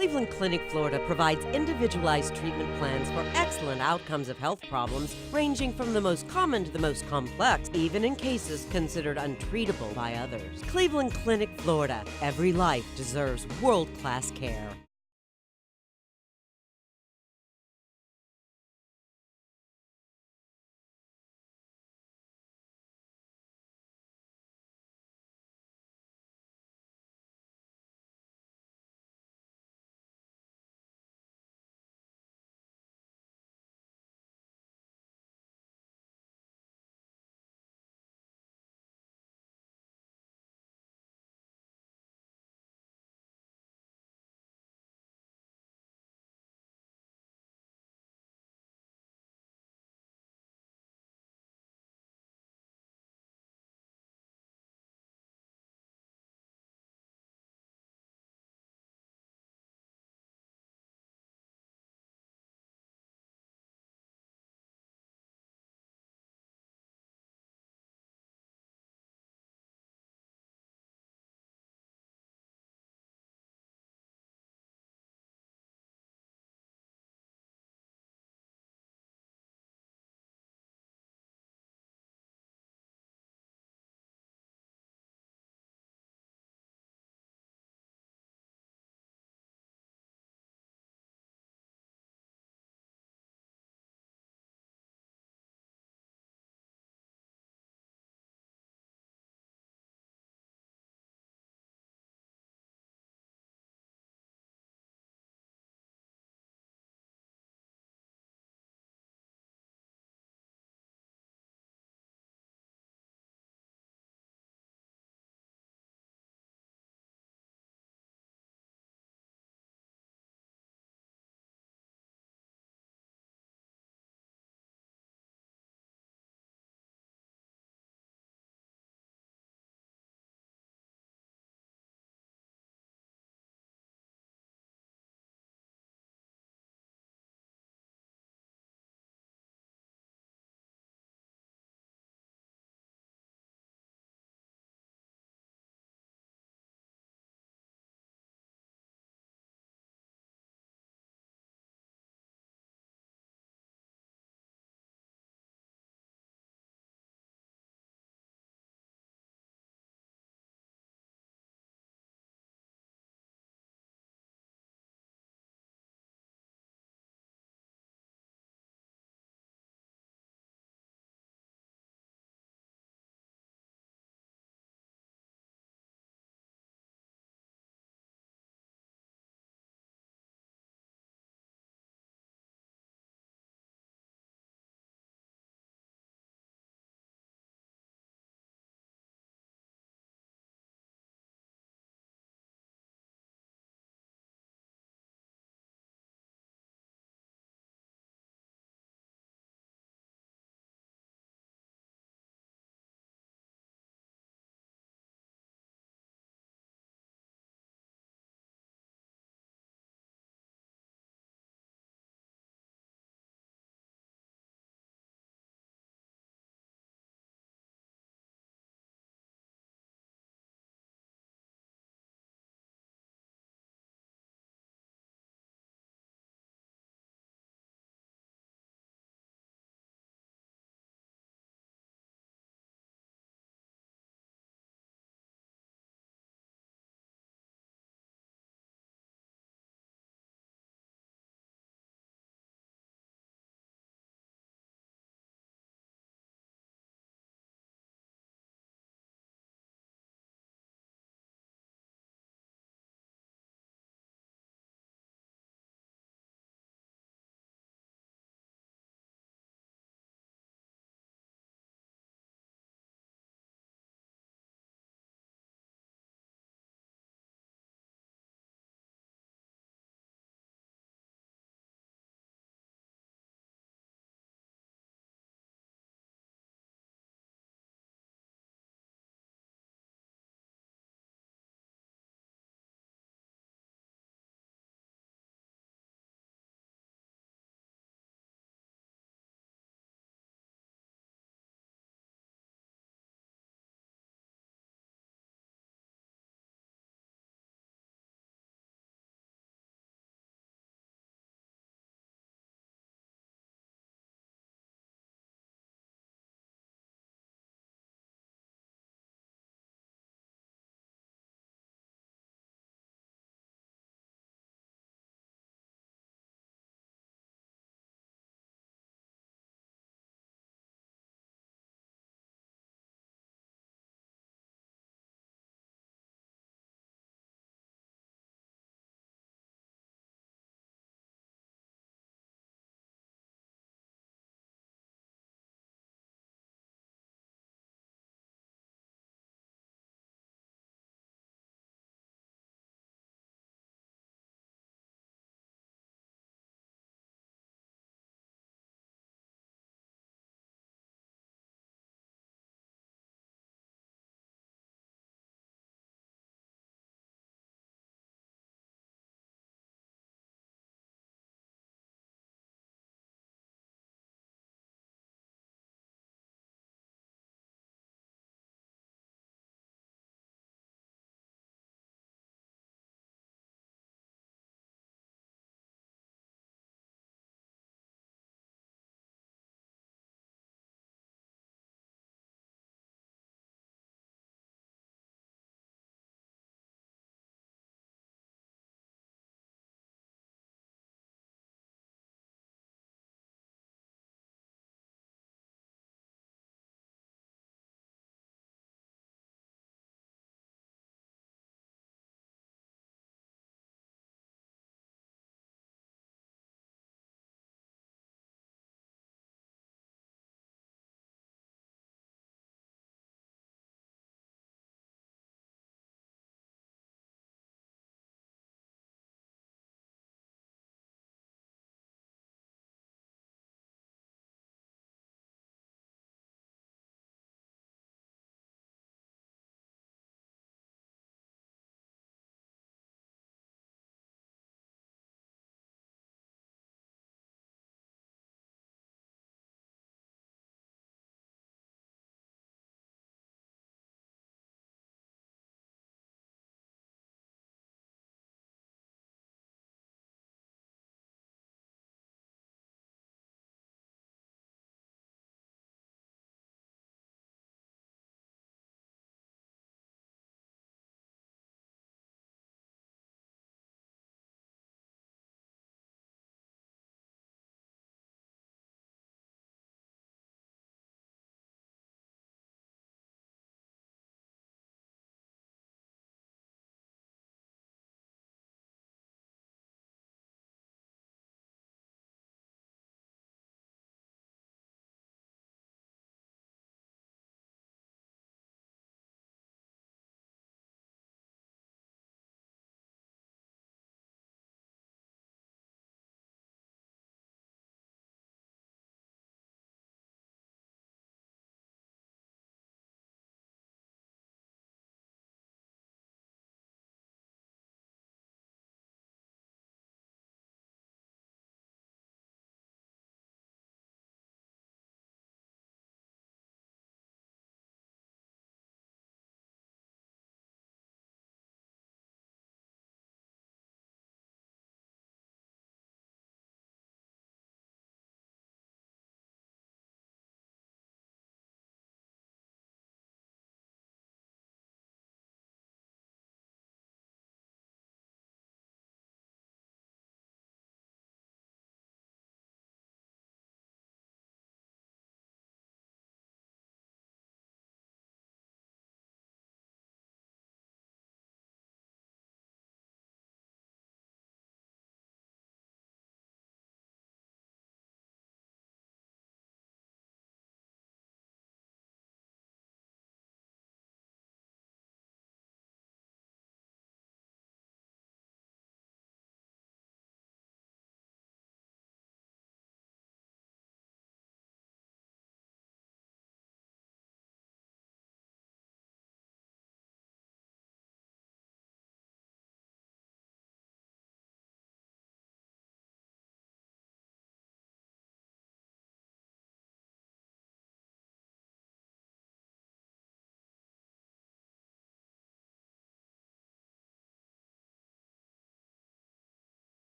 Cleveland Clinic, Florida provides individualized treatment plans for excellent outcomes of health problems ranging from the most common to the most complex, even in cases considered untreatable by others. Cleveland Clinic, Florida. Every life deserves world-class care.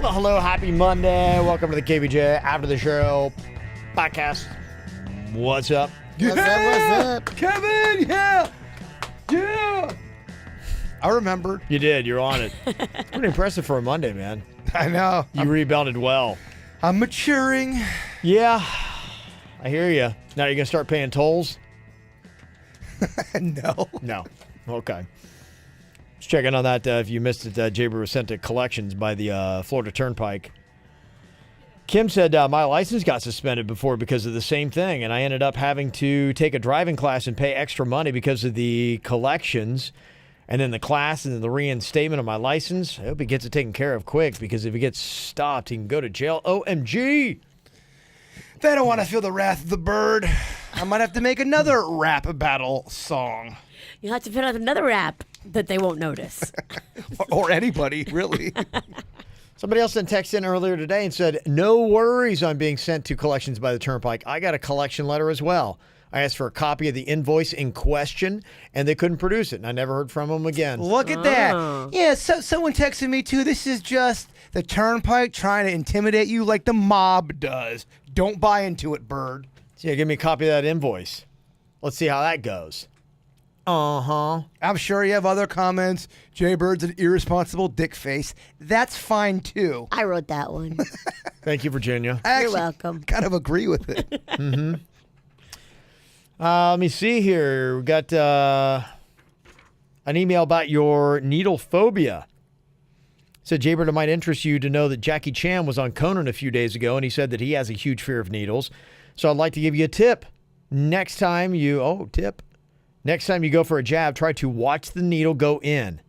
Hello, happy Monday. Welcome to the KVJ After the Show podcast. What's up? What's up? Kevin, yeah. I remember. You did. You're on it. Pretty impressive for a Monday, man. I know. You rebounded well. I'm maturing. Yeah, I hear you. Now you're going to start paying tolls? No. No. Okay. Just checking on that. If you missed it, Jaber was sent to collections by the Florida Turnpike. Kim said, my license got suspended before because of the same thing, and I ended up having to take a driving class and pay extra money because of the collections, and then the class and then the reinstatement of my license. I hope he gets it taken care of quick, because if he gets stopped, he can go to jail. OMG! They don't want to feel the wrath of the bird. I might have to make another rap battle song. You'll have to put out another rap that they won't notice. or anybody, really. Somebody else sent text in earlier today and said, no worries on being sent to collections by the Turnpike. I got a collection letter as well. I asked for a copy of the invoice in question, and they couldn't produce it, and I never heard from them again. Look at that. Yeah, someone texted me, too. This is just the Turnpike trying to intimidate you like the mob does. Don't buy into it, bird. So yeah, give me a copy of that invoice. Let's see how that goes. Uh-huh. I'm sure you have other comments. Jay Bird's an irresponsible dick face. That's fine, too. I wrote that one. Thank you, Virginia. I You're actually welcome. kind of agree with it. Mm-hmm. Let me see here. We got an email about your needle phobia. It said, Jaybird, it might interest you to know that Jackie Chan was on Conan a few days ago, and he said that he has a huge fear of needles. So I'd like to give you a tip. Next time you go for a jab, try to watch the needle go in.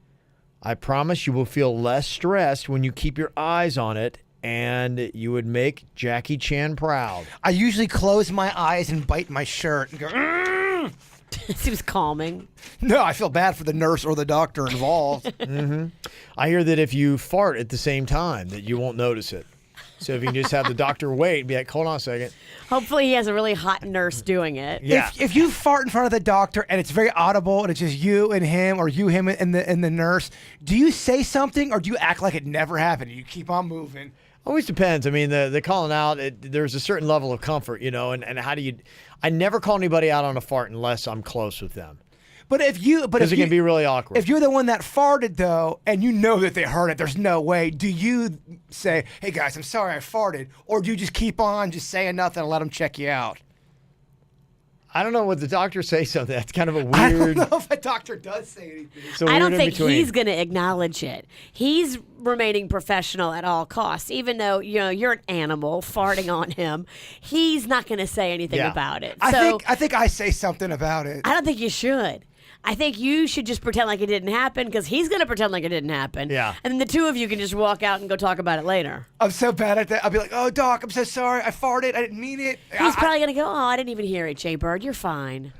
I promise you will feel less stressed when you keep your eyes on it, and you would make Jackie Chan proud. I usually close my eyes and bite my shirt and go, "Ugh." Seems calming. No, I feel bad for the nurse or the doctor involved. Mm-hmm. I hear that if you fart at the same time, that you won't notice it. So if you can just have the doctor wait and be like, hold on a second. Hopefully he has a really hot nurse doing it. Yeah. If you fart in front of the doctor and it's very audible and it's just you and him or you, him, and the nurse, do you say something or do you act like it never happened? You keep on moving. Always depends. I mean, the calling out, there's a certain level of comfort, and how do you... I never call anybody out on a fart unless I'm close with them. But because it can be really awkward. If you're the one that farted, though, and you know that they heard it, there's no way. Do you say, hey, guys, I'm sorry I farted? Or do you just keep on just saying nothing and let them check you out? I don't know. Would the doctor say something? That's kind of a weird... I don't know if a doctor does say anything. I don't think he's going to acknowledge it. He's remaining professional at all costs. Even though, you're an animal farting on him, he's not going to say anything about it. I think I say something about it. I don't think you should. I think you should just pretend like it didn't happen, because he's going to pretend like it didn't happen. Yeah. And then the two of you can just walk out and go talk about it later. I'm so bad at that. I'll be like, oh, doc, I'm so sorry. I farted. I didn't mean it. He's probably going to go, oh, I didn't even hear it, Jay Bird. You're fine.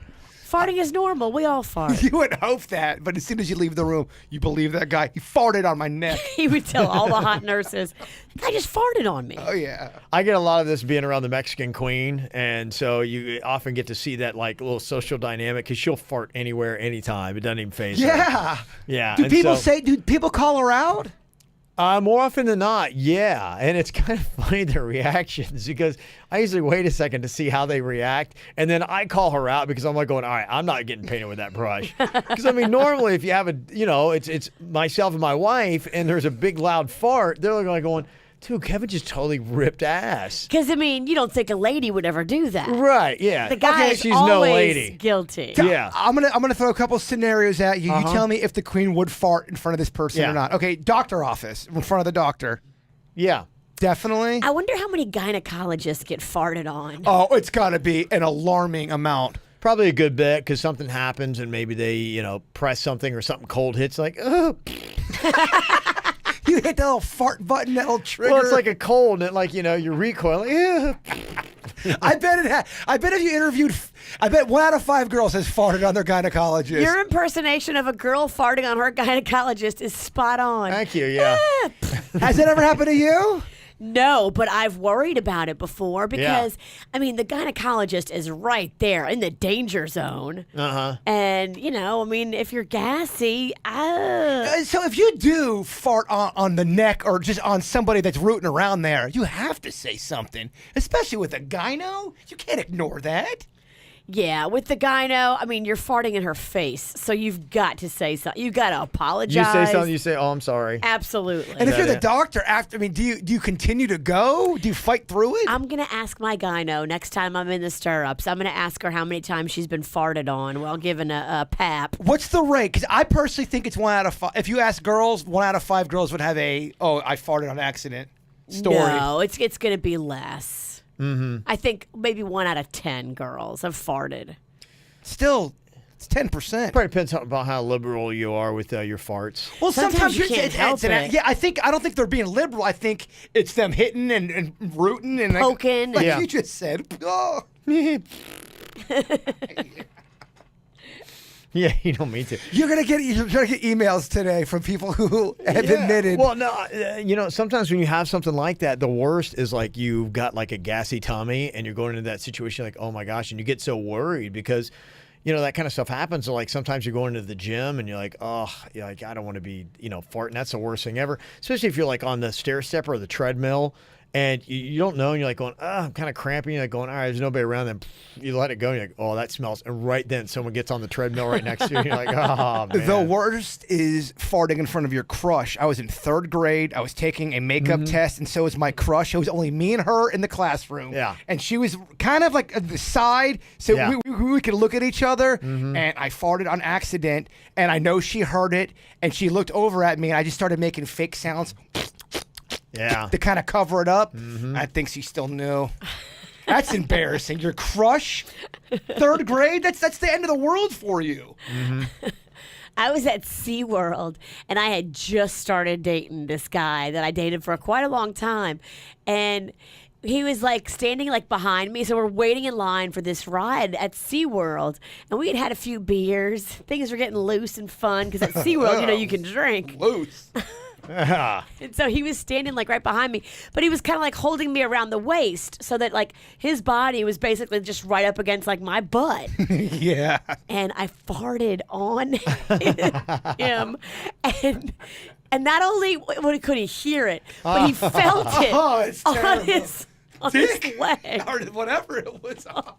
Farting is normal. We all fart. You would hope that, but as soon as you leave the room, you believe that guy. He farted on my neck. He would tell all the hot nurses, I just farted on me. Oh, yeah. I get a lot of this being around the Mexican queen, and so you often get to see that little social dynamic, because she'll fart anywhere, anytime. It doesn't even faze her. Yeah. Yeah. Do people call her out? More often than not, yeah. And it's kind of funny, their reactions, because I usually wait a second to see how they react, and then I call her out, because I'm like going, all right, I'm not getting painted with that brush. Because, normally if you have it's myself and my wife, and there's a big loud fart, they're like going, dude, Kevin just totally ripped ass. Because, you don't think a lady would ever do that. Right, yeah. The guy is she's always no lady. guilty. Yeah. I'm gonna throw a couple scenarios at you. You tell me if the queen would fart in front of this person or not. Okay, doctor office, in front of the doctor. Yeah. Definitely. I wonder how many gynecologists get farted on. Oh, it's got to be an alarming amount. Probably a good bit, because something happens and maybe they, press something or something cold hits, like, oh. You hit that little fart button, that little trigger. Well, it's like a cold, and you recoil. Like, I bet if you interviewed, I bet 1 out of 5 girls has farted on their gynecologist. Your impersonation of a girl farting on her gynecologist is spot on. Thank you, yeah. Has that ever happened to you? No, but I've worried about it before because, I mean, the gynecologist is right there in the danger zone. And, I mean, if you're gassy, So if you do fart on the neck or just on somebody that's rooting around there, you have to say something, especially with a gyno. You can't ignore that. yeah, with the gyno, I mean, you're farting in her face, so you've got to say something. You've got to apologize. You say something, you say, "Oh, I'm sorry." Absolutely. And if you're the doctor, do you continue to go? Do you fight through it? I'm going to ask my gyno next time I'm in the stirrups. I'm going to ask her how many times she's been farted on while giving a pap. What's the rate? Because I personally think it's 1 out of 5. If you ask girls, 1 out of 5 girls would have I farted on accident story. No, it's going to be less. I think maybe 1 out of 10 girls have farted. Still, it's 10%. Probably depends about how liberal you are with your farts. Well, Sometimes you can't help it. Yeah, I don't think they're being liberal. I think it's them hitting and rooting and Poking. like Yeah. you just said. Oh. Yeah, you don't mean to. You're gonna get emails today from people who have admitted. Well, no, sometimes when you have something like that, the worst is like you've got like a gassy tummy and you're going into that situation like, oh my gosh, and you get so worried because, that kind of stuff happens. So like sometimes you're going to the gym and you're like, oh, I don't want to be, farting. That's the worst thing ever, especially if you're like on the stair stepper or the treadmill. And you don't know, and you're like going, I'm kind of cramping. You're like going, all right, there's nobody around. Then you let it go, and you're like, oh, that smells. And right then, someone gets on the treadmill right next to you. And you're like, oh, man. The worst is farting in front of your crush. I was in 3rd grade. I was taking a makeup test, and so was my crush. It was only me and her in the classroom. Yeah. And she was kind of like at the side, so we could look at each other. And I farted on accident, and I know she heard it, and she looked over at me, and I just started making fake sounds. Yeah. To kind of cover it up. I think she still knew. That's embarrassing. Your crush, 3rd grade. That's the end of the world for you. I was at SeaWorld, and I had just started dating this guy that I dated for quite a long time. And he was like standing like behind me. So we're waiting in line for this ride at SeaWorld. And we had had a few beers. Things were getting loose and fun because at SeaWorld, you can drink. Loose. And so he was standing like right behind me, but he was kind of like holding me around the waist so that like his body was basically just right up against like my butt. Yeah. And I farted on him, and not only could he hear it, but he felt it it's on terrible. his leg. Or whatever it was on.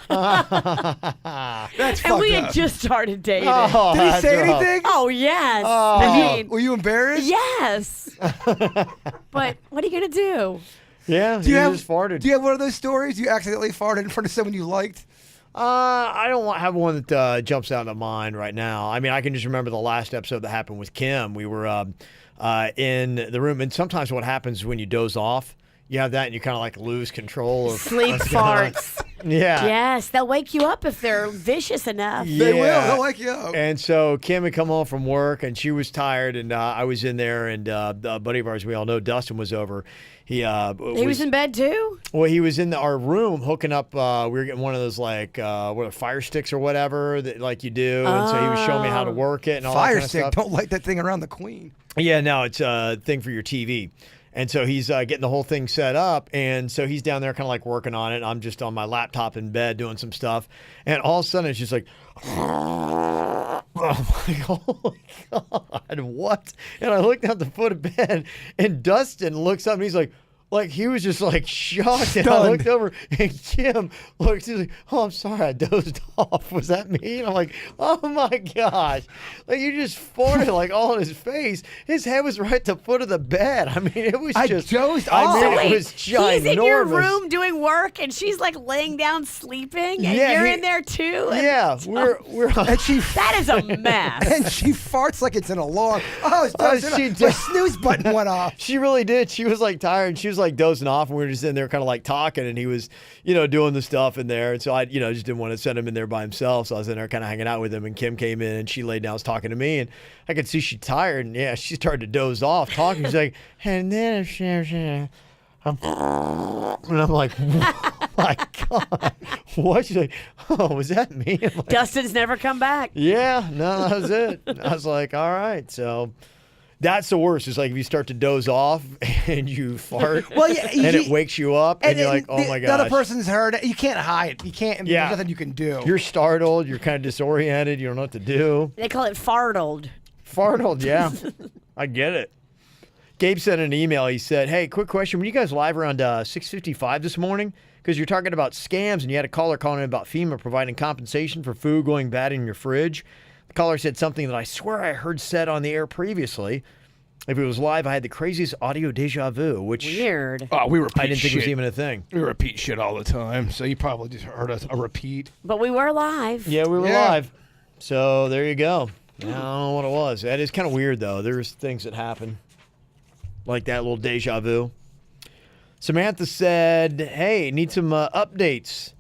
That's fucked And we up. had just started dating. Oh, Did he that's say rough. anything? Oh, yes. I mean, Were you embarrassed? yes. But what are you going to do? Yeah, Do you have just farted. Do you have one of those stories? You accidentally farted in front of someone you liked? I don't have one that jumps out of mind right now. I mean, I can just remember the last episode that happened with Kim. We were in the room, and sometimes what happens when you doze off, you have that, and you kind of like lose control of Sleep what's going on. farts. Yeah. Yes, they'll wake you up if they're vicious enough. Yeah. They will. They'll wake you up. And so Kim had come home from work, and she was tired, and I was in there, and a buddy of ours we all know, Dustin, was over. He was in bed too? Well, he was in our room hooking up. We were getting one of those like fire sticks or whatever that like you do, and so he was showing me how to work it and all that Fire kind of stick. stuff. Don't light that thing around the queen. Yeah, no, it's a thing for your TV. And so he's getting the whole thing set up. And so he's down there kind of like working on it. I'm just on my laptop in bed doing some stuff. And all of a sudden it's just like, oh my God, what? And I looked at the foot of bed and Dustin looks up and he's like he was just like shocked. And I Stunned. looked over and Kim looks, he's like, oh, I'm sorry, I dozed off. Was that me? And I'm like, oh my gosh. Like you just farted like all in his face. His head was right at the foot of the bed. I mean, it was I just. dozed I off. mean, So it was ginormous. he's in your room doing work, and she's like laying down sleeping, and Yeah, you're he- in there too. And Yeah, we're And she that is a mess. and she farts like it's an alarm. Oh, it's Oh, dozing she off. did. My snooze button went off. She really did. She was like tired. And she was like dozing off, and we were just in there kind of like talking, and he was, doing the stuff in there. And so I, just didn't want to send him in there by himself. So I was in there kind of hanging out with him, and Kim came in and she laid down, was talking to me, and I could see she's tired, and yeah, she started to doze off talking. She's like, and then and I'm like, oh my God, what? She's like, oh, was that me? I'm like, Dustin's never come back. yeah, no, that was it. I was like, all right. So That's the worst. It's like if you start to doze off and you fart, Well, yeah, and it wakes you up, and you're like, oh my The gosh. other person's heard it. You can't hide. You can't. Yeah. There's nothing you can do. You're startled. You're kind of disoriented. You don't know what to do. They call it fartled. Fartled, yeah. I get it. Gabe sent an email. He said, hey, quick question. Were you guys live around 6:55 this morning? Because you're talking about scams, and you had a caller calling in about FEMA providing compensation for food going bad in your fridge. The caller said something that I swear I heard said on the air previously. If it was live, I had the craziest audio deja vu, which Weird. Oh, we repeat I didn't think shit. was even a thing. We repeat shit all the time, so you probably just heard a repeat. But we were live. Yeah, we were Yeah. live. So there you go. I don't know what it was. That is kind of weird, though. There's things that happen like that little deja vu. Samantha said, hey, need some updates.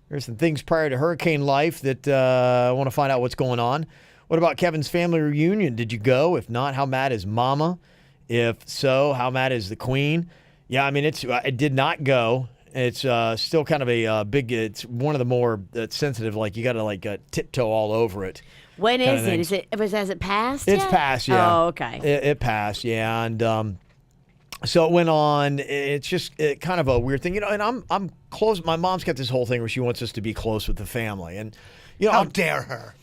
There's some things prior to hurricane life that I want to find out what's going on. What about Kevin's family reunion? Did you go? If not, how mad is Mama? If so, how mad is the Queen? Yeah, I mean, I did not go. It's still kind of a big, it's one of the more sensitive, like you got to tiptoe all over it. When kind is of it? things. Has it passed It's yet? passed, yeah. Oh, okay. It passed, yeah. And so it went on. It's just kind of a weird thing. And I'm close. My mom's got this whole thing where she wants us to be close with the family. And, How dare her?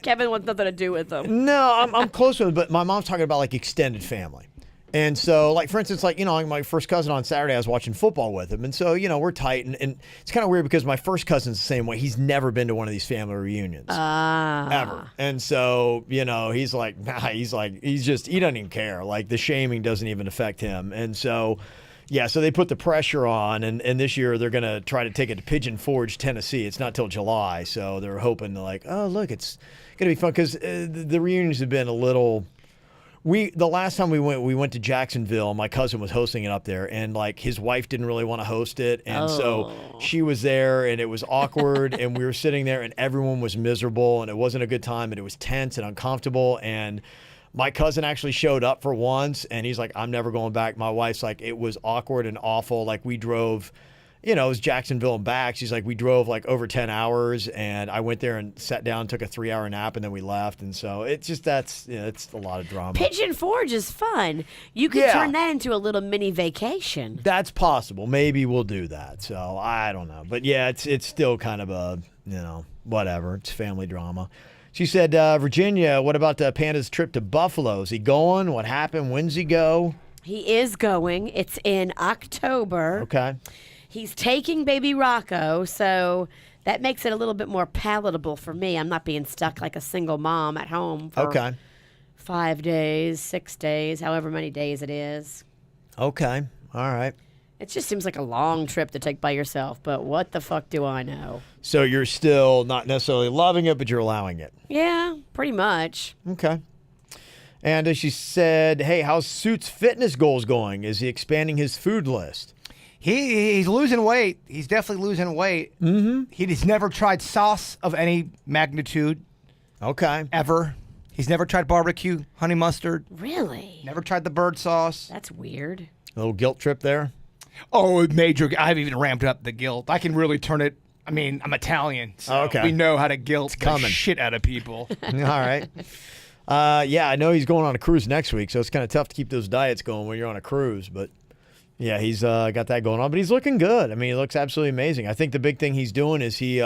Kevin wants nothing to do with them. No, I'm close with it, but my mom's talking about like extended family. And so, like, for instance, like, my first cousin on Saturday, I was watching football with him. And so, we're tight. And it's kind of weird because my first cousin's the same way. He's never been to one of these family reunions. Ever. And so, he's like, nah, he doesn't even care. Like, the shaming doesn't even affect him. And so, yeah, so they put the pressure on. And this year they're going to try to take it to Pigeon Forge, Tennessee. It's not till July. So they're hoping to, like, oh, look, it's going to be fun. Because the reunions have been a little... The last time we went to Jacksonville. My cousin was hosting it up there, and like his wife didn't really want to host it, and so she was there, and it was awkward, and we were sitting there, and everyone was miserable, and it wasn't a good time, and it was tense and uncomfortable, and my cousin actually showed up for once, and he's like, "I'm never going back." My wife's like, "It was awkward and awful." Like we drove. It was Jacksonville and back. She's like, we drove like over 10 hours, and I went there and sat down, took a 3-hour nap, and then we left. And so it's just it's a lot of drama. Pigeon Forge is fun. You could turn that into a little mini vacation. That's possible. Maybe we'll do that. So I don't know. But yeah, it's still kind of a, whatever. It's family drama. She said, Virginia, what about Panda's trip to Buffalo? Is he going? What happened? When's he go? He is going. It's in October. Okay. He's taking baby Rocco, so that makes it a little bit more palatable for me. I'm not being stuck like a single mom at home for 5 days, 6 days, however many days it is. Okay. All right. It just seems like a long trip to take by yourself, but what the fuck do I know? So you're still not necessarily loving it, but you're allowing it. Yeah, pretty much. Okay. And she said, hey, how's Suit's fitness goals going? Is he expanding his food list? He's losing weight. He's definitely losing weight. Mm-hmm. He's never tried sauce of any magnitude. Okay. Ever. He's never tried barbecue, honey mustard. Really? Never tried the bird sauce. That's weird. A little guilt trip there. Oh, major. I've even ramped up the guilt. I can really turn it. I mean, I'm Italian, so we know how to guilt the shit out of people. All right. Yeah, I know he's going on a cruise next week, so it's kind of tough to keep those diets going when you're on a cruise, but... Yeah, he's got that going on, but he's looking good. I mean, he looks absolutely amazing. I think the big thing he's doing is he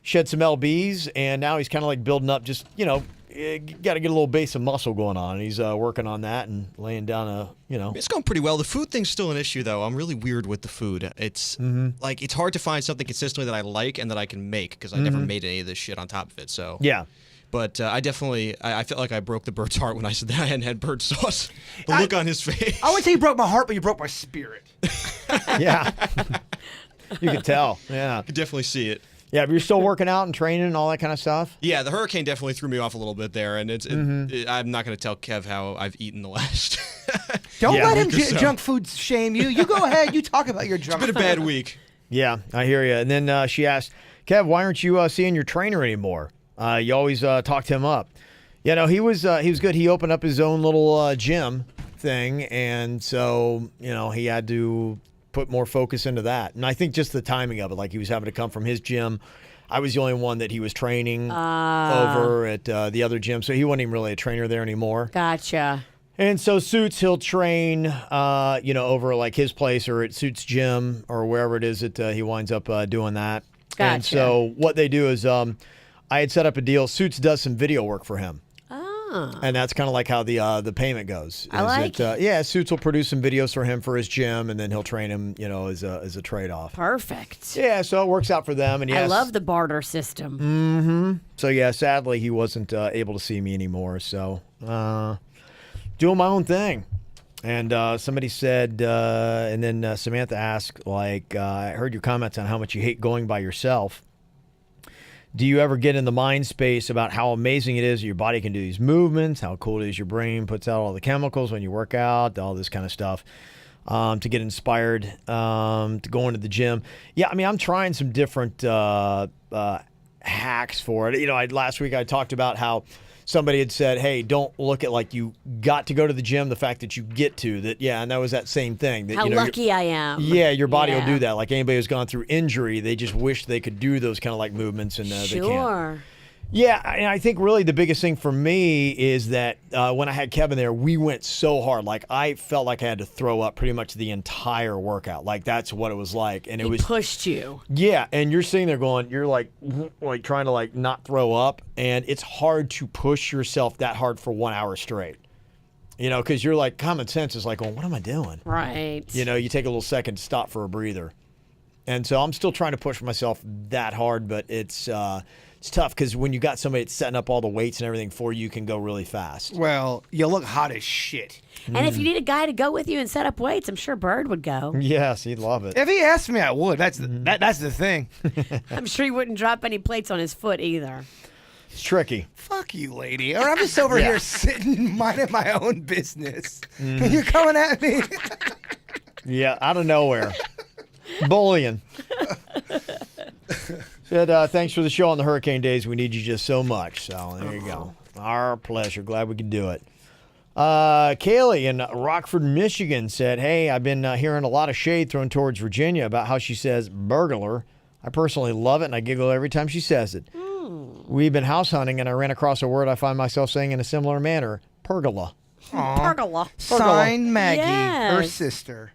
shed some lbs, and now he's kind of like building up just, got to get a little base of muscle going on. And he's working on that and laying down It's going pretty well. The food thing's still an issue, though. I'm really weird with the food. It's like it's hard to find something consistently that I like and that I can make because I never made any of this shit on top of it. So yeah. But I definitely, I felt like I broke the bird's heart when I said that I hadn't had bird sauce. The look on his face. I wouldn't say you broke my heart, but you broke my spirit. Yeah. You could tell. Yeah. I could definitely see it. Yeah, but you're still working out and training and all that kind of stuff? Yeah, the hurricane definitely threw me off a little bit there, and I'm not going to tell Kev how I've eaten the last. Don't let him junk food shame you. You go ahead. You talk about your junk food. It's been a bad week. Yeah, I hear you. And then she asked, Kev, why aren't you seeing your trainer anymore? You always talked him up. Yeah, no, he was good. He opened up his own little gym thing, and so he had to put more focus into that. And I think just the timing of it, like he was having to come from his gym I was the only one that he was training over at the other gym, so he wasn't even really a trainer there anymore. Gotcha. And so Suits, he'll train, over like his place or at Suits Gym or wherever it is that he winds up doing that. Gotcha. And so what they do is I had set up a deal. Suits does some video work for him. And that's kind of like how the payment goes. I like it. Suits will produce some videos for him for his gym, and then he'll train him, as a trade-off. Perfect. Yeah, so it works out for them. And yes, I love the barter system. So yeah, sadly he wasn't able to see me anymore. So doing my own thing. And somebody said, and then Samantha asked, I heard your comments on how much you hate going by yourself. Do you ever get in the mind space about how amazing it is that your body can do these movements, how cool it is your brain puts out all the chemicals when you work out, all this kind of stuff, to get inspired to go into the gym? Yeah, I mean, I'm trying some different hacks for it. Last week I talked about how somebody had said, hey, don't look at like you got to go to the gym, the fact that you get to that. Yeah, and that was that same thing. That, How lucky I am. Yeah, your body will do that. Like anybody who's gone through injury, they just wish they could do those kind of like movements and they can't. Yeah, and I think really the biggest thing for me is that when I had Kevin there, we went so hard. Like I felt like I had to throw up pretty much the entire workout. Like that's what it was like, and it was pushed you. Yeah, and you're sitting there going, you're like trying to like not throw up, and it's hard to push yourself that hard for 1 hour straight. Because you're like common sense is like, well, what am I doing? Right. You take a little second to stop for a breather, and so I'm still trying to push myself that hard, but it's tough because when you got somebody that's setting up all the weights and everything for you, you can go really fast. Well, you look hot as shit. And if you need a guy to go with you and set up weights, I'm sure Bird would go. Yes, he'd love it. If he asked me, I would. That's the thing. I'm sure he wouldn't drop any plates on his foot either. It's tricky. Fuck you, lady. Or I'm just over here sitting, minding my own business. You're coming at me. Yeah, out of nowhere. Bullying. Said, thanks for the show on the hurricane days. We need you just so much. So there you go. Our pleasure. Glad we could do it. Kaylee in Rockford, Michigan said, hey, I've been hearing a lot of shade thrown towards Virginia about how she says burglar. I personally love it, and I giggle every time she says it. We've been house hunting, and I ran across a word I find myself saying in a similar manner, pergola. Pergola. Sign Maggie, her Yes. sister.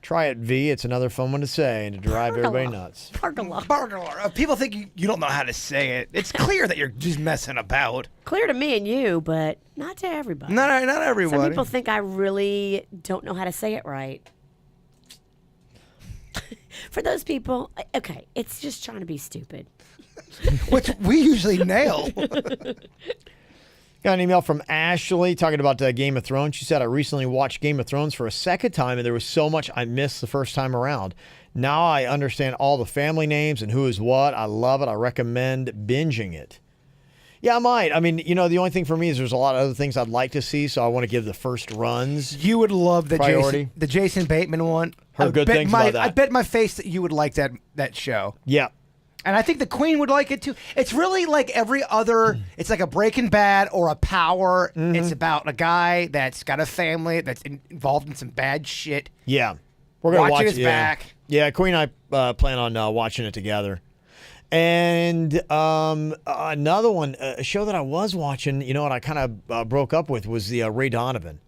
Try it, V. It's another fun one to say and to drive everybody nuts. Pergola. Burglar. People think you don't know how to say it. It's clear that you're just messing about. Clear to me and you, but not to everybody. Not everybody. Some people think I really don't know how to say it right. For those people, okay, it's just trying to be stupid. Which we usually nail. Got an email from Ashley talking about Game of Thrones. She said, I recently watched Game of Thrones for a second time, and there was so much I missed the first time around. Now I understand all the family names and who is what. I love it. I recommend binging it. Yeah, I might. I mean, the only thing for me is there's a lot of other things I'd like to see, so I want to give the first runs You would love the priority. Jason Bateman one. Heard good things about that. I bet my face that you would like that show. Yeah. And I think the Queen would like it too. It's really like every other. It's like a Breaking Bad or a Power. It's about a guy that's got a family that's involved in some bad shit. Yeah. We're going to watch his it. back. Yeah, Queen and I plan on watching it together. And another one, a show that I was watching, and I kind of broke up with was the Ray Donovan.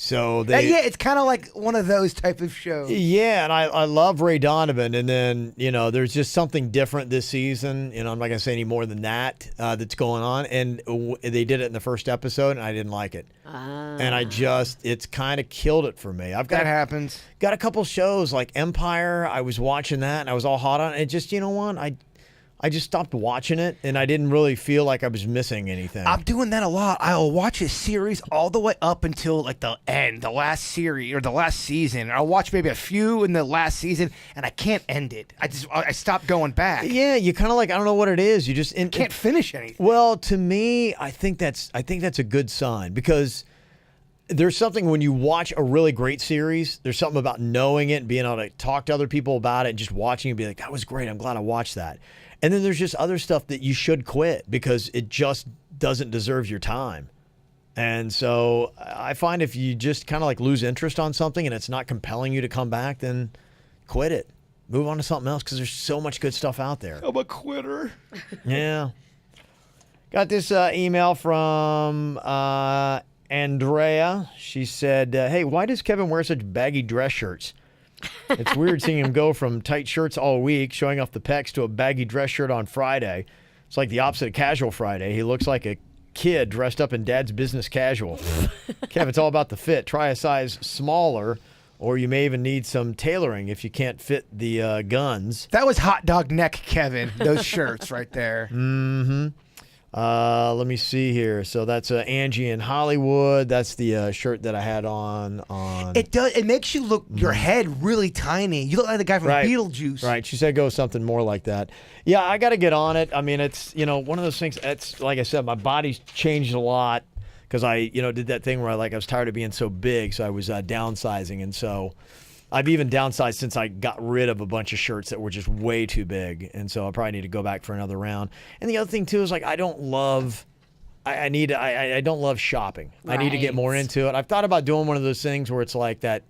So it's kind of like one of those type of shows. Yeah, and I love Ray Donovan, and then there's just something different this season. I'm not gonna say any more than that that's going on, and they did it in the first episode, and I didn't like it, and it's kind of killed it for me. That happens. Got a couple shows like Empire. I was watching that, and I was all hot on it. And just I just stopped watching it, and I didn't really feel like I was missing anything. I'm doing that a lot. I'll watch a series all the way up until like the end, the last series or the last season. I'll watch maybe a few in the last season, and I can't end it. I stopped going back. Yeah, you kind of like, I don't know what it is. You just can't finish anything. Well, to me, I think that's a good sign, because there's something when you watch a really great series, there's something about knowing it and being able to talk to other people about it and just watching and be like, that was great. I'm glad I watched that. And then there's just other stuff that you should quit because it just doesn't deserve your time. And so I find if you just kind of like lose interest on something and it's not compelling you to come back, then quit it. move on to something else because there's so much good stuff out there. I'm a quitter. Yeah. Got this email from Andrea. She said, hey, why does Kevin wear such baggy dress shirts? It's weird seeing him go from tight shirts all week, showing off the pecs, to a baggy dress shirt on Friday. It's like the opposite of casual Friday. He looks like a kid dressed up in dad's business casual. Kev, it's all about the fit. Try a size smaller, or you may even need some tailoring if you can't fit the guns. That was hot dog neck Kevin, those shirts right there. Mm-hmm. Let me see here. So that's Angie in Hollywood. That's the shirt that I had on. It does. It makes you look your head really tiny. You look like the guy from Beetlejuice. Right. She said go something more like that. Yeah, I got to get on it. I mean, it's one of those things. It's like I said, my body's changed a lot because I did that thing where I was tired of being so big, so I was downsizing, and so I've even downsized since I got rid of a bunch of shirts that were just way too big, and so I probably need to go back for another round. And the other thing too is I don't love shopping. Right. I need to get more into it. I've thought about doing one of those things where it's like that,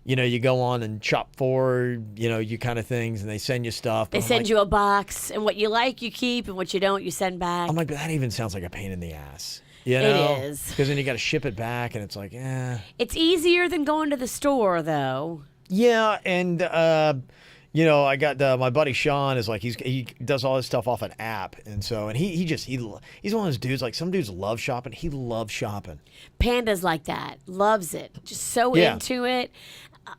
you go on and shop for, you kind of things, and they send you stuff. They send you a box, and what you like you keep, and what you don't you send back. I'm like, but that even sounds like a pain in the ass. It is. Because then you got to ship it back, and it's like, It's easier than going to the store, though. Yeah, and I got my buddy Sean is like he does all his stuff off an app, and so he's one of those dudes, like some dudes love shopping. He loves shopping. Panda's like that, loves it, just so into it.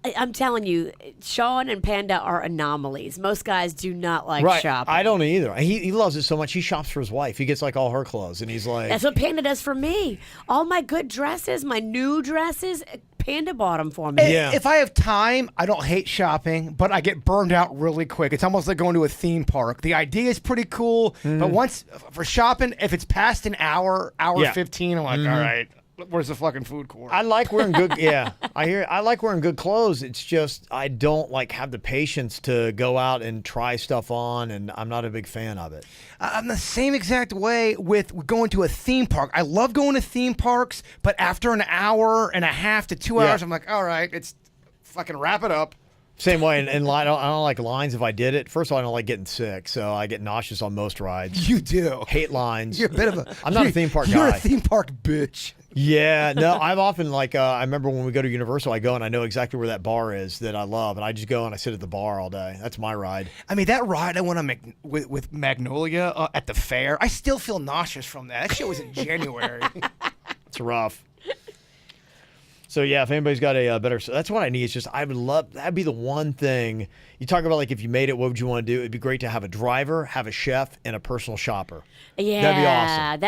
I'm telling you, Sean and Panda are anomalies. Most guys do not like shopping. I don't either. He loves it so much. He shops for his wife. He gets like all her clothes, and he's like, that's what Panda does for me. All my good dresses, my new dresses, Panda bought them for me. Yeah. If I have time, I don't hate shopping, but I get burned out really quick. It's almost like going to a theme park. The idea is pretty cool, but once for shopping, if it's past an hour 15, I'm like, all right, where's the fucking food court? I like wearing good. I like wearing good clothes. It's just I don't have the patience to go out and try stuff on, and I'm not a big fan of it. I'm the same exact way with going to a theme park. I love going to theme parks, but after an hour and a half to 2 hours, I'm like, all right, it's fucking wrap it up. Same way, and I don't like lines if I did it. First of all, I don't like getting sick, so I get nauseous on most rides. You do. Hate lines. You're a bit of a. I'm not a theme park guy. You're a theme park bitch. Yeah, no, I'm often I remember when we go to Universal, I go and I know exactly where that bar is that I love, and I just go and I sit at the bar all day. That's my ride. I mean, that ride I went on with Magnolia at the fair, I still feel nauseous from that. That shit was in January. It's rough. So yeah, if anybody's got a better, that's what I need. It's just I would love that'd be the one thing you talk about. Like if you made it, what would you want to do? It'd be great to have a driver, have a chef, and a personal shopper. Yeah, that'd be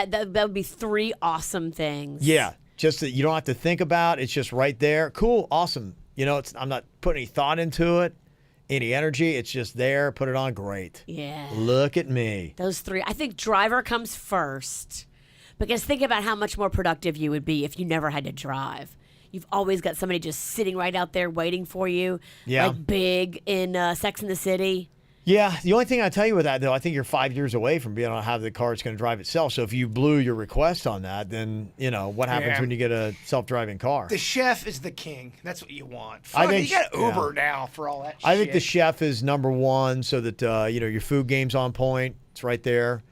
awesome. That would be 3 awesome things. Yeah, just that you don't have to think about. It's just right there. Cool, awesome. I'm not putting any thought into it, any energy. It's just there. Put it on. Great. Yeah. Look at me. Those 3. I think driver comes first, because think about how much more productive you would be if you never had to drive. You've always got somebody just sitting right out there waiting for you. Yeah. Like Big in Sex and the City. Yeah. The only thing I tell you with that, though, I think you're 5 years away from being able to have the car that's going to drive itself. So if you blew your request on that, then, what happens when you get a self-driving car? The chef is the king. That's what you want. I think you got Uber now for all that shit. I think the chef is number one so that, your food game's on point. It's right there.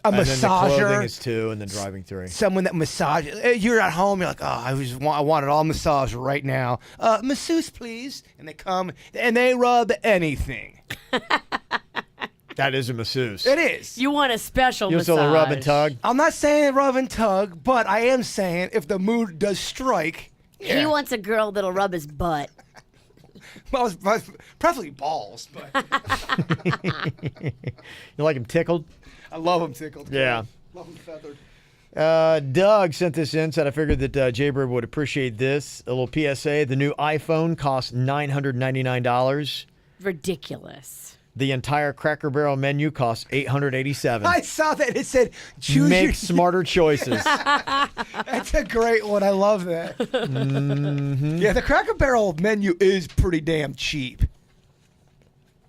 A and massager. Then the clothing is 2, and then driving 3. Someone that massages. You're at home. You're like, I want it all massaged right now. Masseuse, please. And they come and they rub anything. That is a masseuse. It is. You want a special You massage. still a rub and tug? I'm not saying rub and tug, but I am saying if the mood does strike. Yeah. He wants a girl that'll rub his butt. Well, preferably balls, but You like him tickled? I love them tickled. Yeah. Love them feathered. Doug sent this in, said I figured that Jaybird would appreciate this. A little PSA. The new iPhone costs $999. Ridiculous. The entire Cracker Barrel menu costs $887. I saw that. It said, choose Make your... smarter choices. That's a great one. I love that. Mm-hmm. Yeah, the Cracker Barrel menu is pretty damn cheap.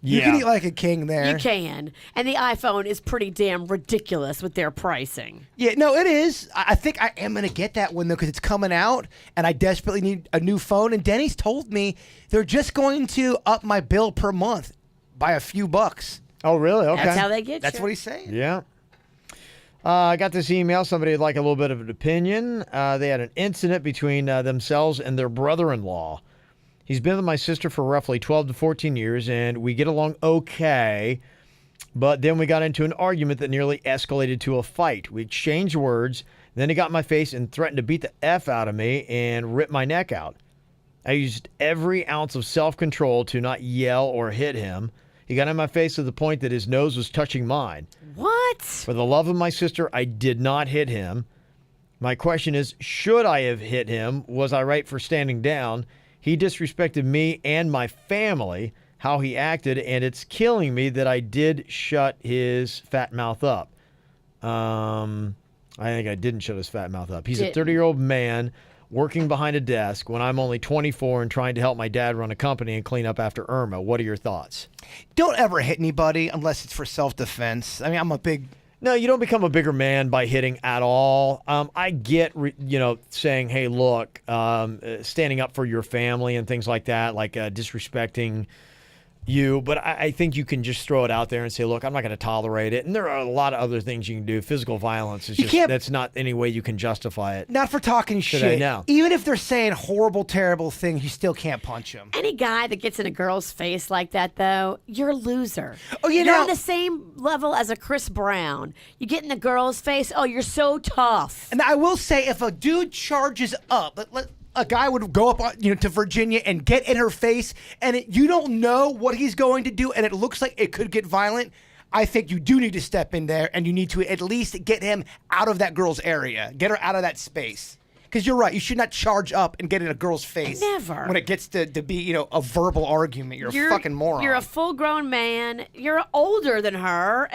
You can eat like a king there. You can. And the iPhone is pretty damn ridiculous with their pricing. Yeah, no, it is. I think I am going to get that one, though, because it's coming out, and I desperately need a new phone. And Denny's told me they're just going to up my bill per month by a few bucks. Oh, really? Okay. That's how they get That's you. what he's saying. Yeah. I got this email. Somebody would like a little bit of an opinion. They had an incident between themselves and their brother-in-law. He's been with my sister for roughly 12 to 14 years, and we get along okay. But then we got into an argument that nearly escalated to a fight. We exchanged words. Then he got in my face and threatened to beat the F out of me and rip my neck out. I used every ounce of self-control to not yell or hit him. He got in my face to the point that his nose was touching mine. What? For the love of my sister, I did not hit him. My question is, should I have hit him? Was I right for standing down? He disrespected me and my family, how he acted, and it's killing me that I did shut his fat mouth up. I think I didn't shut his fat mouth up. He's a 30-year-old man working behind a desk when I'm only 24 and trying to help my dad run a company and clean up after Irma. What are your thoughts? Don't ever hit anybody unless it's for self-defense. I mean, I'm a big... No, you don't become a bigger man by hitting at all. I get, saying, hey, look, standing up for your family and things like that, like disrespecting you. But I think you can just throw it out there and say, look, I'm not going to tolerate it. And there are a lot of other things you can do. Physical violence is just, that's not any way you can justify it. Not for talking shit. No. Even if they're saying horrible, terrible things, you still can't punch them. Any guy that gets in a girl's face like that, though, you're a loser. Oh, you're on the same level as a Chris Brown. You get in the girl's face, oh, you're so tough. And I will say, if a dude charges up, a guy would go up, to Virginia and get in her face, and you don't know what he's going to do, and it looks like it could get violent. I think you do need to step in there, and you need to at least get him out of that girl's area, get her out of that space. Because you're right, you should not charge up and get in a girl's face. Never. When it gets to be, a verbal argument. You're a fucking moron. You're a full-grown man. You're older than her.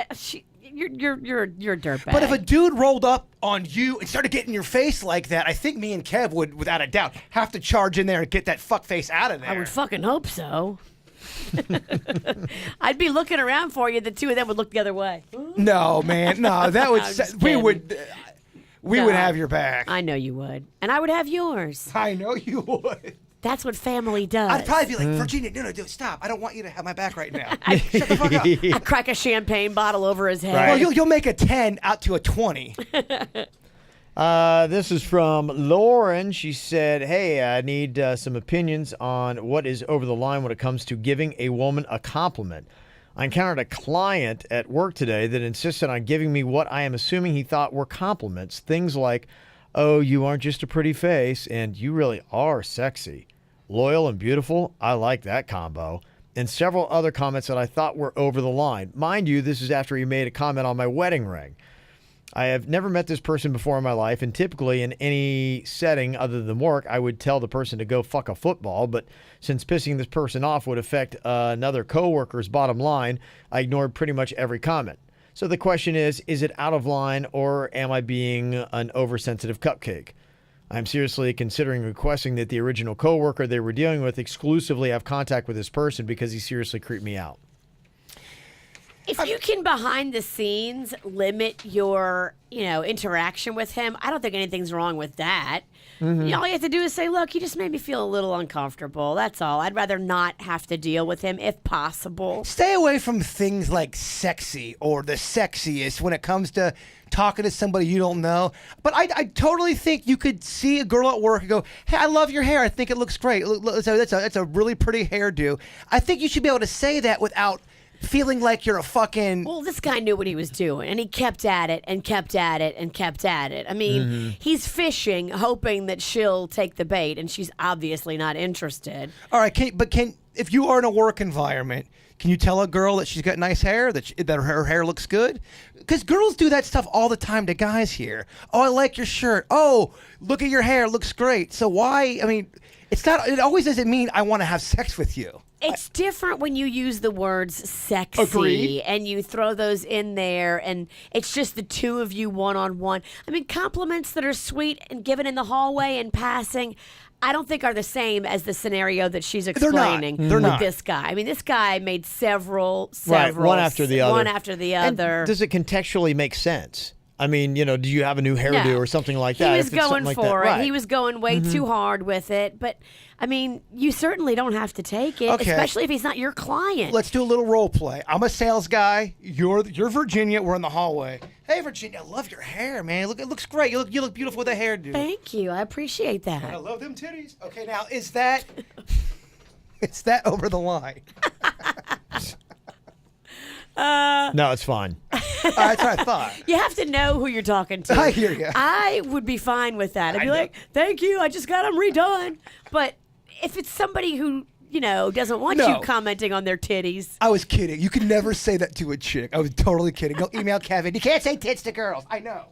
You're a dirtbag. But if a dude rolled up on you and started getting in your face like that, I think me and Kev would, without a doubt, have to charge in there and get that fuck face out of there. I would fucking hope so. I'd be looking around for you. The two of them would look the other way. No, man. No, that would... We would have your back. I know you would. And I would have yours. I know you would. That's what family does. I'd probably be like, Virginia, no, stop. I don't want you to have my back right now. Shut the fuck up. I crack a champagne bottle over his head. Right. Well, you'll make a 10 out to a 20. This is from Lauren. She said, hey, I need some opinions on what is over the line when it comes to giving a woman a compliment. I encountered a client at work today that insisted on giving me what I am assuming he thought were compliments. Things like, oh, you aren't just a pretty face, and you really are sexy. Loyal and beautiful, I like that combo. And several other comments that I thought were over the line. Mind you, this is after he made a comment on my wedding ring. I have never met this person before in my life, and typically in any setting other than work, I would tell the person to go fuck a football, but since pissing this person off would affect another coworker's bottom line, I ignored pretty much every comment. So the question is it out of line, or am I being an oversensitive cupcake? I'm seriously considering requesting that the original coworker they were dealing with exclusively have contact with this person because he seriously creeped me out. If you can, behind the scenes, limit your, interaction with him, I don't think anything's wrong with that. Mm-hmm. All you have to do is say, look, he just made me feel a little uncomfortable. That's all. I'd rather not have to deal with him if possible. Stay away from things like sexy or the sexiest when it comes to talking to somebody you don't know. But I totally think you could see a girl at work and go, hey, I love your hair. I think it looks great. That's a really pretty hairdo. I think you should be able to say that without feeling like you're a fucking... Well, this guy knew what he was doing, and he kept at it and kept at it and kept at it. I mean, he's fishing, hoping that she'll take the bait, and she's obviously not interested. All right, if you are in a work environment, can you tell a girl that she's got nice hair, that her hair looks good? Because girls do that stuff all the time to guys here. Oh, I like your shirt. Oh, look at your hair, it looks great. So why? I mean, it always doesn't mean I want to have sex with you. It's different when you use the words sexy. Agreed. And you throw those in there, and it's just the two of you one-on-one. I mean, compliments that are sweet and given in the hallway and passing, I don't think are the same as the scenario that she's explaining with this guy. I mean, this guy made several, right, one after the other. One after the other. And does it contextually make sense? I mean, do you have a new hairdo No. or something like that? He was If it's something going like for that, it. right. He was going way too hard with it. But, I mean, you certainly don't have to take it, Okay. especially if he's not your client. Let's do a little role play. I'm a sales guy. You're Virginia. We're in the hallway. Hey, Virginia, I love your hair, man. Look, it looks great. You look beautiful with a hairdo. Thank you. I appreciate I that. love them titties. Okay, now is that over the line? No, it's fine. That's what I thought. You have to know who you're talking to. I hear ya. I would be fine with that. I'd be I know. like, thank you. I just got them redone. But if it's somebody who, doesn't want No. you commenting on their titties. I was kidding. You can never say that to a chick. I was totally kidding. Go email Kevin. You can't say tits to girls. I know.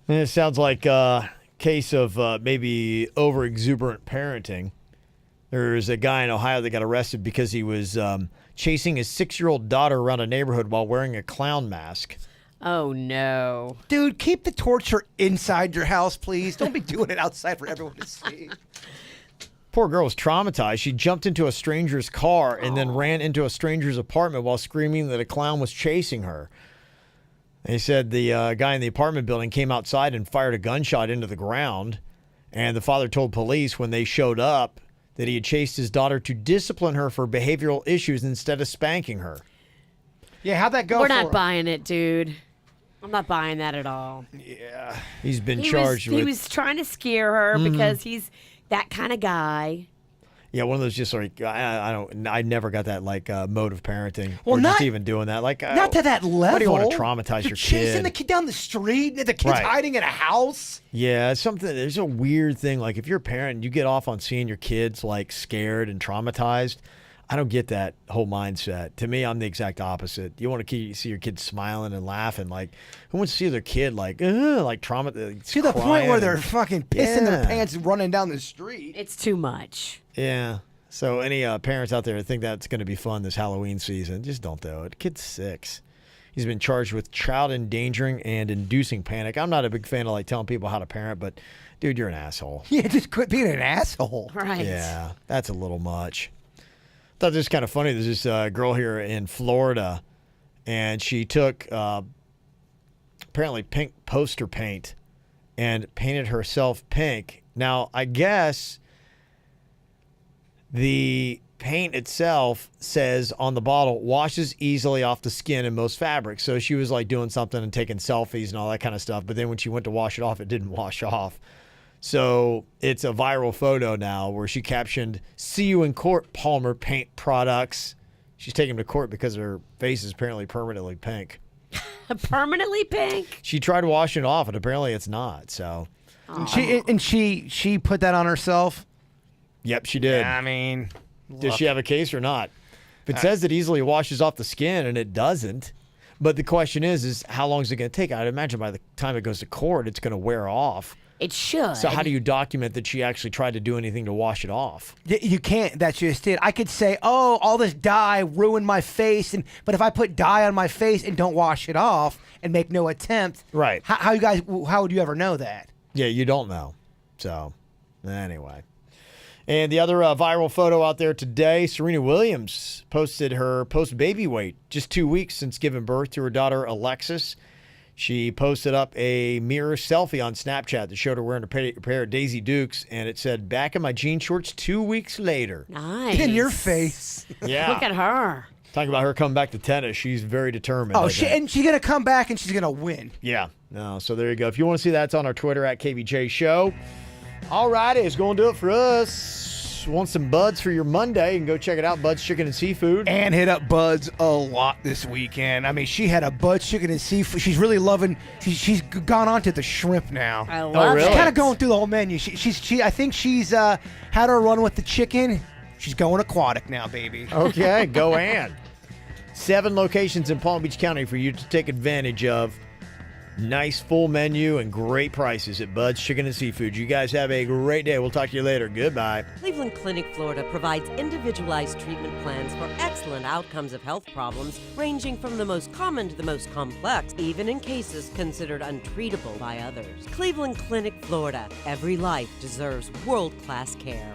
And it sounds like a case of maybe over-exuberant parenting. There's a guy in Ohio that got arrested because he was chasing his 6-year-old daughter around a neighborhood while wearing a clown mask. Oh, no. Dude, keep the torture inside your house, please. Don't be doing it outside for everyone to see. Poor girl was traumatized. She jumped into a stranger's car and then ran into a stranger's apartment while screaming that a clown was chasing her. They said the guy in the apartment building came outside and fired a gunshot into the ground. And the father told police when they showed up that he had chased his daughter to discipline her for behavioral issues instead of spanking her. Yeah, how'd that go We're for not him? buying it, dude. I'm not buying that at all. Yeah. He's been He charged was, with... he was trying to scare her because he's that kind of guy. Yeah, one of those just like I never got that mode of parenting. Well, or just not- even doing that. Like Not to that level. Why do you want to traumatize You're your chasing kid? the kid down the street. The kid's Right. hiding in a house. Yeah, it's something. There's a weird thing. Like if you're a parent, and you get off on seeing your kids like scared and traumatized. I don't get that whole mindset. To me, I'm the exact opposite. You want to see your kids smiling and laughing. Like who wants to see their kid like trauma? To the point where they're fucking pissing their Yeah. pants and running down the street. It's too much. Yeah. So any parents out there that think that's going to be fun this Halloween season, just don't do it. Kid's 6. He's been charged with child endangering and inducing panic. I'm not a big fan of telling people how to parent, but dude, you're an asshole. Yeah, just quit being an asshole. Right. Yeah, that's a little much. Thought this was kind of funny. There's this girl here in Florida, and she took apparently pink poster paint and painted herself pink. Now, I guess the paint itself says on the bottle, washes easily off the skin in most fabrics. So she was doing something and taking selfies and all that kind of stuff. But then when she went to wash it off, it didn't wash off. So it's a viral photo now where she captioned, "See you in court, Palmer Paint Products." She's taking him to court because her face is apparently permanently pink. Permanently pink? She tried washing it off, and apparently it's not. So, She put that on herself. yep, she did. I mean, Does she have a case or not? If it says it easily washes off the skin, and it doesn't, but the question is how long is it going to take? I'd imagine by the time it goes to court, it's going to wear off. It should. So how do you document that she actually tried to do anything to wash it off? You can't. That's just it. I could say, "Oh, all this dye ruined my face," but if I put dye on my face and don't wash it off and make no attempt, Right. How would you ever know that? Yeah, you don't know. So, anyway. And the other viral photo out there today, Serena Williams posted her post-baby weight, just 2 weeks since giving birth to her daughter, Alexis. She posted up a mirror selfie on Snapchat that showed her wearing a pair of Daisy Dukes, and it said, "Back in my jean shorts 2 weeks later." Nice. In your face. Yeah. Look at her. Talking about her coming back to tennis. She's very determined. Oh, I think. and she's gonna come back and she's gonna win. Yeah. No, so there you go. If you want to see that, it's on our Twitter at KVJ Show. All righty, it's going to do it for us. Want some buds for your Monday? You can go check it out, Bud's Chicken and Seafood. Ann hit up Bud's a lot this weekend. I mean, she had a Bud's chicken and seafood. She's really loving. She's gone on to the shrimp now. I love really? it. She's kind of going through the whole menu. I think she's had her run with the chicken. She's going aquatic now, baby. Okay, go Ann. 7 locations in Palm Beach County for you to take advantage of. Nice full menu and great prices at Bud's Chicken and Seafood. You guys have a great day. We'll talk to you later. Goodbye. Cleveland Clinic, Florida provides individualized treatment plans for excellent outcomes of health problems, ranging from the most common to the most complex, even in cases considered untreatable by others. Cleveland Clinic, Florida. Every life deserves world-class care.